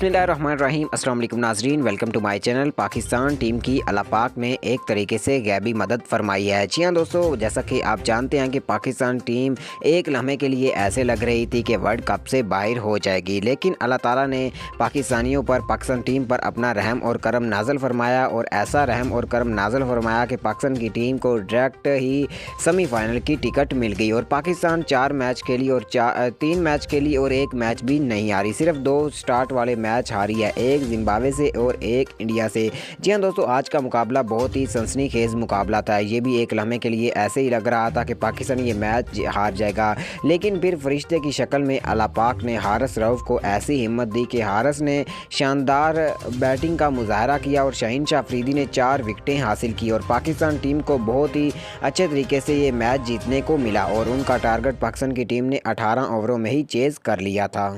बिस्मिल्लाहिर्रहमानिर्रहीम। अस्सलाम वालेकुम नाज़रीन, welcome to my channel. Pakistan team की अल्लाह पाक ने एक तरीके से गैबी मदद फरमाई है। जी हाँ दोस्तों, जैसा कि आप जानते हैं कि पाकिस्तान टीम एक लम्हे के लिए ऐसे लग रही थी कि वर्ल्ड कप से बाहर हो जाएगी, लेकिन अल्लाह ताला ने पाकिस्तानियों पर, पाकिस्तान टीम पर अपना रहम और करम नाज़िल फरमाया और ऐसा रहम और करम नाज़िल फरमाया कि पाकिस्तान की टीम को डायरेक्ट ही सेमीफाइनल की टिकट मिल गई और पाकिस्तान 4 मैच के लिए और 3 मैच के लिए और 1 मैच भी नहीं हारी, सिर्फ 2 स्टार्ट वाले मैच हारी है, एक जिम्बाब्वे से और एक इंडिया से। जी हाँ दोस्तों, आज का मुकाबला बहुत ही सनसनीखेज मुकाबला था। ये भी एक लम्हे के लिए ऐसे ही लग रहा था कि पाकिस्तान ये मैच हार जाएगा, लेकिन फिर फरिश्ते की शक्ल में अल्लाह पाक ने हारिस रऊफ़ को ऐसी हिम्मत दी कि हारिस ने शानदार बैटिंग का मुजाहरा किया और शाहीन शाह अफरीदी ने 4 विकेटें हासिल की और पाकिस्तान टीम को बहुत ही अच्छे तरीके से ये मैच जीतने को मिला और उनका टारगेट पाकिस्तान की टीम ने 18 ओवरों में ही चेज़ कर लिया था।